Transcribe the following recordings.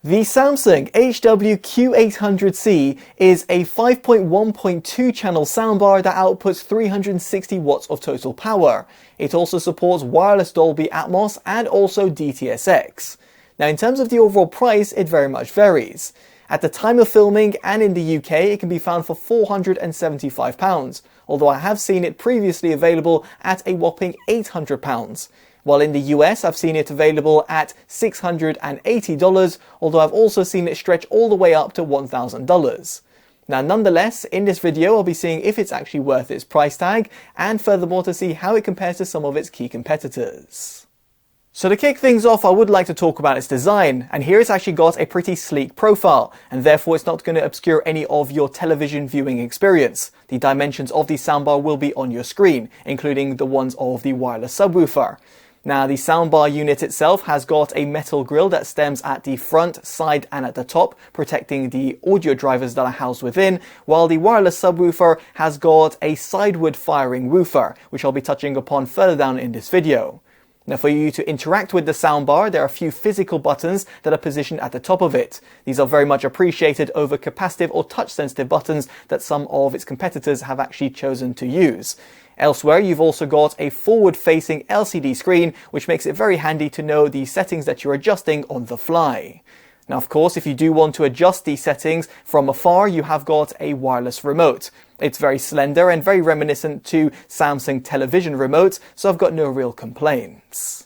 The Samsung HW-Q800C is a 5.1.2 channel soundbar that outputs 360 watts of total power. It also supports wireless Dolby Atmos and also DTS:X. Now in terms of the overall price, it very much varies. At the time of filming and in the UK, it can be found for £475, although I have seen it previously available at a whopping £800. While in the US, I've seen it available at $680, although I've also seen it stretch all the way up to $1,000. Now, nonetheless, in this video, I'll be seeing if it's actually worth its price tag, and furthermore to see how it compares to some of its key competitors. So to kick things off, I would like to talk about its design, and here it's actually got a pretty sleek profile, and therefore it's not going to obscure any of your television viewing experience. The dimensions of the soundbar will be on your screen, including the ones of the wireless subwoofer. Now, the soundbar unit itself has got a metal grille that stems at the front, side and at the top, protecting the audio drivers that are housed within, while the wireless subwoofer has got a sideward firing woofer, which I'll be touching upon further down in this video. Now, for you to interact with the soundbar, there are a few physical buttons that are positioned at the top of it. These are very much appreciated over capacitive or touch-sensitive buttons that some of its competitors have actually chosen to use. Elsewhere, you've also got a forward-facing LCD screen, which makes it very handy to know the settings that you're adjusting on the fly. Now, of course, if you do want to adjust these settings from afar, you have got a wireless remote. It's very slender and very reminiscent to Samsung television remotes, so I've got no real complaints.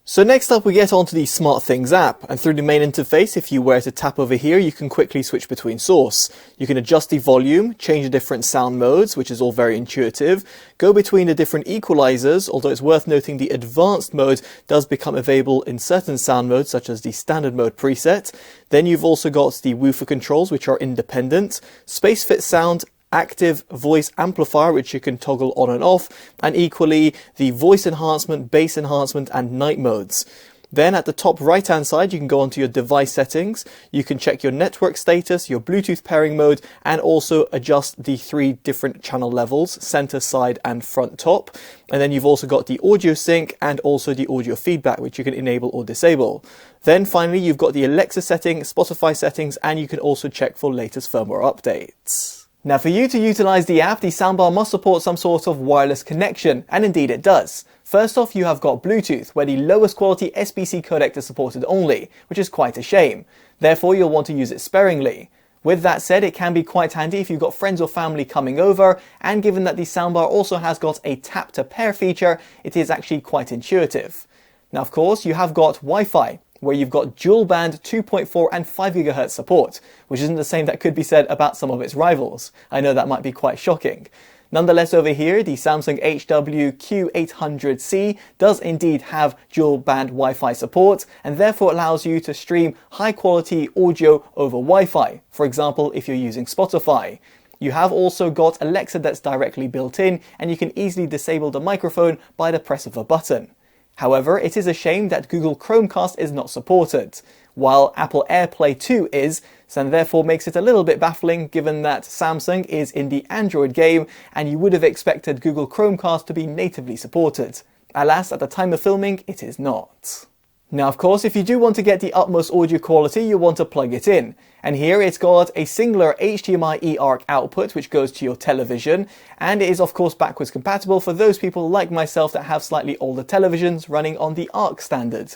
So next up we get onto the SmartThings app, and through the main interface, if you were to tap over here, you can quickly switch between source. You can adjust the volume, change the different sound modes, which is all very intuitive, go between the different equalizers, although it's worth noting the advanced mode does become available in certain sound modes, such as the standard mode preset. Then you've also got the woofer controls, which are independent, space fit sound, active voice amplifier, which you can toggle on and off, and equally the voice enhancement, bass enhancement and night modes. Then at the top right hand side, you can go onto your device settings. You can check your network status, your Bluetooth pairing mode, and also adjust the 3 different channel levels, center, side and front top. And then you've also got the audio sync and also the audio feedback, which you can enable or disable. Then finally, you've got the Alexa setting, Spotify settings, and you can also check for latest firmware updates. Now, for you to utilize the app, the soundbar must support some sort of wireless connection, and indeed it does. First off, you have got Bluetooth, where the lowest quality SBC codec is supported only, which is quite a shame. Therefore, you'll want to use it sparingly. With that said, it can be quite handy if you've got friends or family coming over, and given that the soundbar also has got a tap to pair feature, it is actually quite intuitive. Now, of course, you have got Wi-Fi, where you've got dual band 2.4 and 5 GHz support, which isn't the same that could be said about some of its rivals. I know that might be quite shocking. Nonetheless, over here, the Samsung HW-Q800C does indeed have dual band Wi-Fi support, and therefore allows you to stream high quality audio over Wi-Fi, for example, if you're using Spotify. You have also got Alexa that's directly built in, and you can easily disable the microphone by the press of a button. However, it is a shame that Google Chromecast is not supported, while Apple AirPlay 2 is, and therefore makes it a little bit baffling given that Samsung is in the Android game and you would have expected Google Chromecast to be natively supported. Alas, at the time of filming, it is not. Now, of course, if you do want to get the utmost audio quality, you want to plug it in. And here it's got a singular HDMI eARC output, which goes to your television. And it is, of course, backwards compatible for those people like myself that have slightly older televisions running on the ARC standard.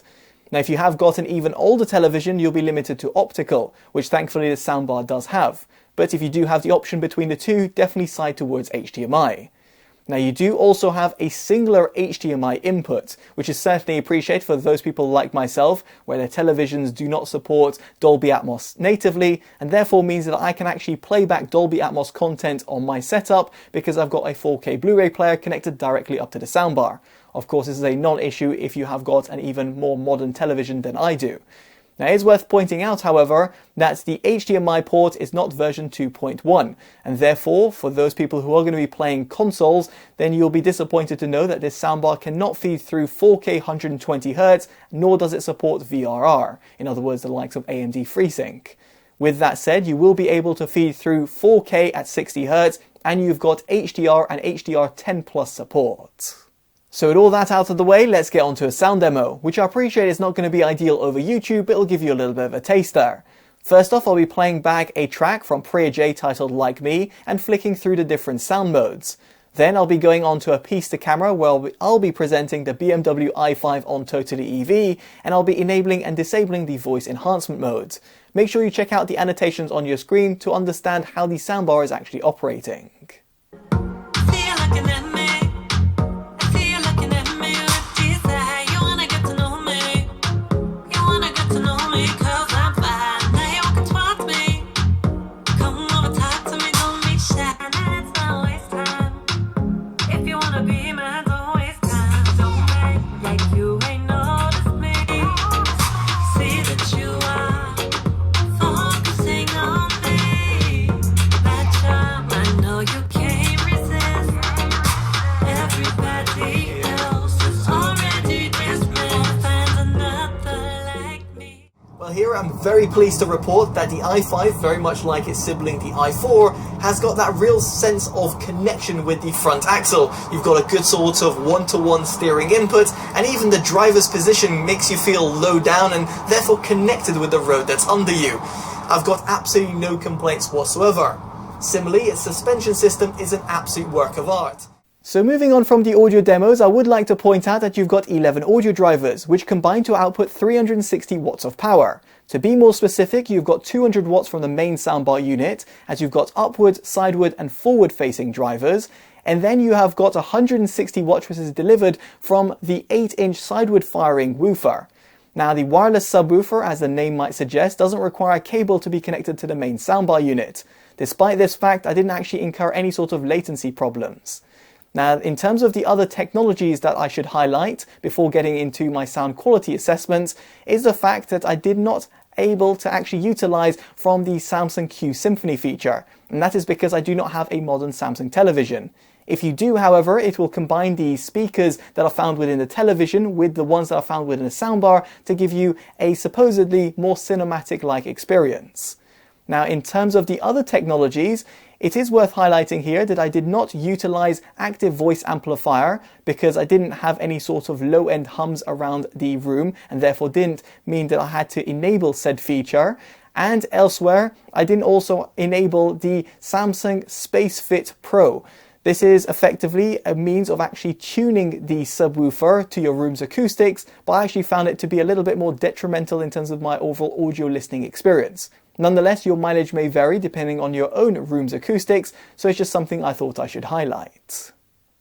Now, if you have got an even older television, you'll be limited to optical, which thankfully the soundbar does have. But if you do have the option between the two, definitely side towards HDMI. Now, you do also have a singular HDMI input, which is certainly appreciated for those people like myself, where their televisions do not support Dolby Atmos natively, and therefore means that I can actually play back Dolby Atmos content on my setup because I've got a 4K Blu-ray player connected directly up to the soundbar. Of course, this is a non-issue if you have got an even more modern television than I do. Now, it is worth pointing out, however, that the HDMI port is not version 2.1, and therefore, for those people who are going to be playing consoles, then you'll be disappointed to know that this soundbar cannot feed through 4K 120Hz, nor does it support VRR, in other words, the likes of AMD FreeSync. With that said, you will be able to feed through 4K at 60Hz, and you've got HDR and HDR10 Plus support. So with all that out of the way, let's get on to a sound demo, which I appreciate is not going to be ideal over YouTube, but it'll give you a little bit of a taster. First off, I'll be playing back a track from Priya J titled Like Me and flicking through the different sound modes. Then I'll be going on to a piece to camera where I'll be presenting the BMW i5 on Totally EV, and I'll be enabling and disabling the voice enhancement modes. Make sure you check out the annotations on your screen to understand how the soundbar is actually operating. Here I'm very pleased to report that the i5, very much like its sibling the i4, has got that real sense of connection with the front axle. You've got a good sort of one-to-one steering input, and even the driver's position makes you feel low down and therefore connected with the road that's under you. I've got absolutely no complaints whatsoever. Similarly, its suspension system is an absolute work of art. So moving on from the audio demos, I would like to point out that you've got 11 audio drivers, which combine to output 360 watts of power. To be more specific, you've got 200 watts from the main soundbar unit, as you've got upward, sideward and forward facing drivers, and then you have got 160 watts which is delivered from the 8-inch sideward firing woofer. Now the wireless subwoofer, as the name might suggest, doesn't require a cable to be connected to the main soundbar unit. Despite this fact, I didn't actually incur any sort of latency problems. Now, in terms of the other technologies that I should highlight before getting into my sound quality assessments is the fact that I did not able to actually utilize from the Samsung Q Symphony feature, and that is because I do not have a modern Samsung television. If you do, however, it will combine the speakers that are found within the television with the ones that are found within a soundbar to give you a supposedly more cinematic-like experience. Now, in terms of the other technologies, it is worth highlighting here that I did not utilize active voice amplifier because I didn't have any sort of low-end hums around the room and therefore didn't mean that I had to enable said feature. And elsewhere, I didn't also enable the Samsung SpaceFit Pro. This is effectively a means of actually tuning the subwoofer to your room's acoustics, but I actually found it to be a little bit more detrimental in terms of my overall audio listening experience. Nonetheless, your mileage may vary depending on your own room's acoustics, so it's just something I thought I should highlight.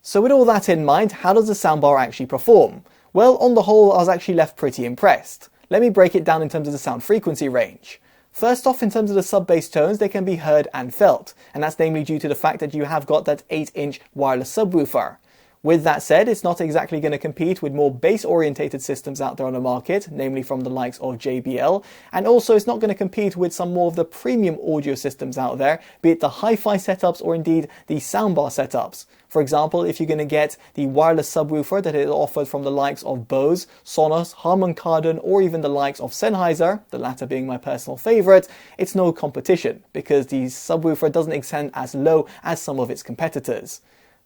So with all that in mind, how does the soundbar actually perform? Well, on the whole, I was actually left pretty impressed. Let me break it down in terms of the sound frequency range. First off, in terms of the sub-bass tones, they can be heard and felt, and that's namely due to the fact that you have got that 8-inch wireless subwoofer. With that said, it's not exactly going to compete with more bass-orientated systems out there on the market, namely from the likes of JBL, and also it's not going to compete with some more of the premium audio systems out there, be it the hi-fi setups or indeed the soundbar setups. For example, if you're going to get the wireless subwoofer that is offered from the likes of Bose, Sonos, Harman Kardon, or even the likes of Sennheiser, the latter being my personal favorite, it's no competition because the subwoofer doesn't extend as low as some of its competitors.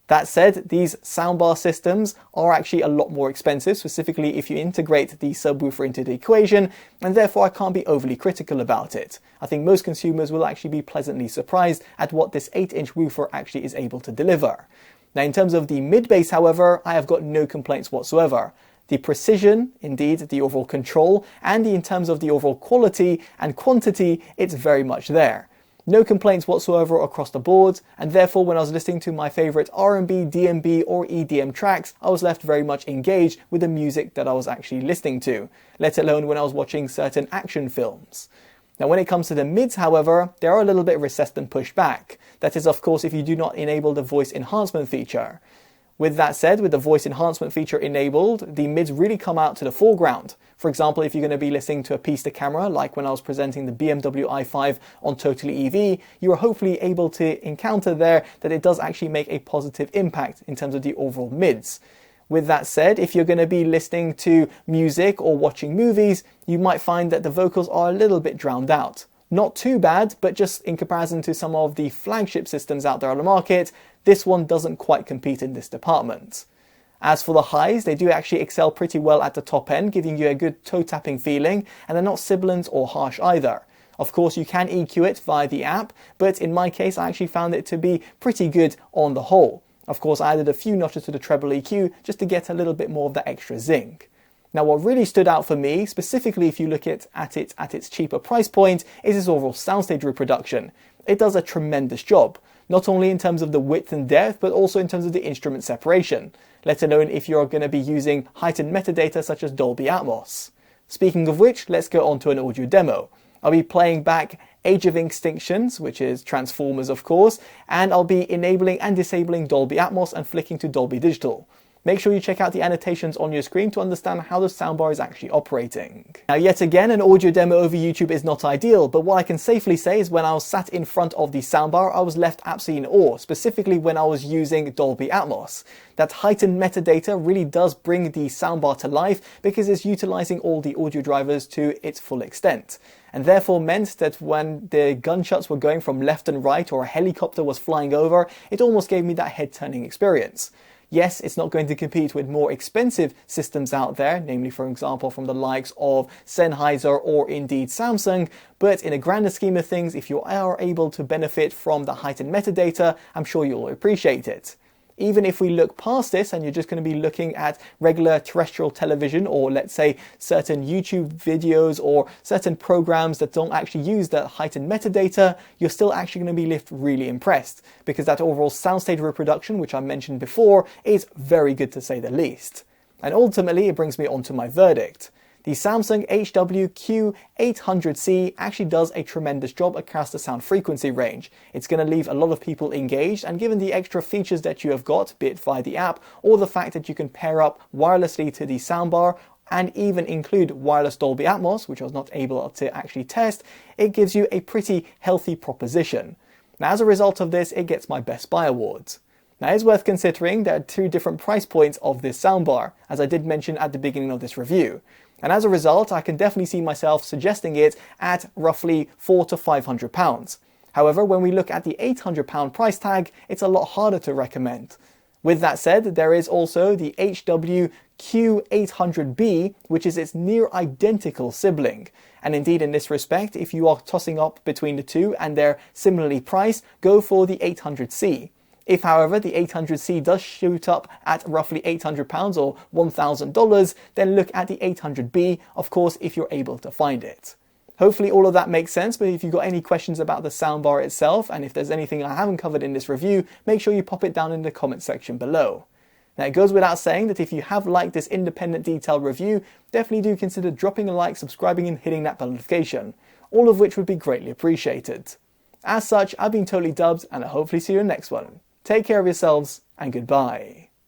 That said, these soundbar systems are actually a lot more expensive, specifically if you integrate the subwoofer into the equation, and therefore I can't be overly critical about it. I think most consumers will actually be pleasantly surprised at what this 8-inch woofer actually is able to deliver. Now, in terms of the mid-bass, however, I have got no complaints whatsoever. The precision, indeed, the overall control, and in terms of the overall quality and quantity, it's very much there. No complaints whatsoever across the board, and therefore when I was listening to my favorite R&B, D&B or EDM tracks, I was left very much engaged with the music that I was actually listening to, let alone when I was watching certain action films. Now when it comes to the mids, however, they are a little bit recessed and pushed back. That is, of course, if you do not enable the voice enhancement feature. With that said, with the voice enhancement feature enabled, the mids really come out to the foreground. For example, if you're going to be listening to a piece to camera, like when I was presenting the BMW i5 on Totally EV, you are hopefully able to encounter there that it does actually make a positive impact in terms of the overall mids. With that said, if you're going to be listening to music or watching movies, you might find that the vocals are a little bit drowned out. Not too bad, but just in comparison to some of the flagship systems out there on the market, this one doesn't quite compete in this department. As for the highs, they do actually excel pretty well at the top end, giving you a good toe tapping feeling, and they're not sibilant or harsh either. Of course, you can EQ it via the app, but in my case, I actually found it to be pretty good on the whole. Of course, I added a few notches to the treble EQ just to get a little bit more of that extra zing. Now, what really stood out for me, specifically if you look at it at its cheaper price point, is its overall soundstage reproduction. It does a tremendous job, not only in terms of the width and depth, but also in terms of the instrument separation, let alone if you're going to be using heightened metadata such as Dolby Atmos. Speaking of which, let's go on to an audio demo. I'll be playing back Age of Extinctions, which is Transformers of course, and I'll be enabling and disabling Dolby Atmos and flicking to Dolby Digital. Make sure you check out the annotations on your screen to understand how the soundbar is actually operating. Now yet again, an audio demo over YouTube is not ideal, but what I can safely say is when I was sat in front of the soundbar, I was left absolutely in awe, specifically when I was using Dolby Atmos. That heightened metadata really does bring the soundbar to life because it's utilizing all the audio drivers to its full extent, and therefore meant that when the gunshots were going from left and right or a helicopter was flying over, it almost gave me that head-turning experience. Yes, it's not going to compete with more expensive systems out there, namely for example from the likes of Sennheiser or indeed Samsung, but in a grander scheme of things, if you are able to benefit from the heightened metadata, I'm sure you'll appreciate it. Even if we look past this and you're just going to be looking at regular terrestrial television, or let's say certain YouTube videos or certain programs that don't actually use that heightened metadata, you're still actually going to be left really impressed, because that overall soundstage reproduction, which I mentioned before, is very good to say the least. And ultimately, it brings me on to my verdict. The Samsung HW-Q800C actually does a tremendous job across the sound frequency range. It's going to leave a lot of people engaged, and given the extra features that you have got, be it via the app or the fact that you can pair up wirelessly to the soundbar and even include wireless Dolby Atmos, which I was not able to actually test, it gives you a pretty healthy proposition. Now as a result of this, it gets my Best Buy awards. Now it's worth considering there are two different price points of this soundbar, as I did mention at the beginning of this review. And as a result, I can definitely see myself suggesting it at roughly £400 to £500. However, when we look at the £800 price tag, it's a lot harder to recommend. With that said, there is also the HW-Q800B, which is its near identical sibling. And indeed, in this respect, if you are tossing up between the two and they're similarly priced, go for the 800C. If, however, the 800C does shoot up at roughly £800 or $1,000, then look at the 800B, of course, if you're able to find it. Hopefully all of that makes sense, but if you've got any questions about the soundbar itself, and if there's anything I haven't covered in this review, make sure you pop it down in the comment section below. Now it goes without saying that if you have liked this independent detailed review, definitely do consider dropping a like, subscribing and hitting that bell notification, all of which would be greatly appreciated. As such, I've been Totally Dubbed, and I'll hopefully see you in the next one. Take care of yourselves, and goodbye.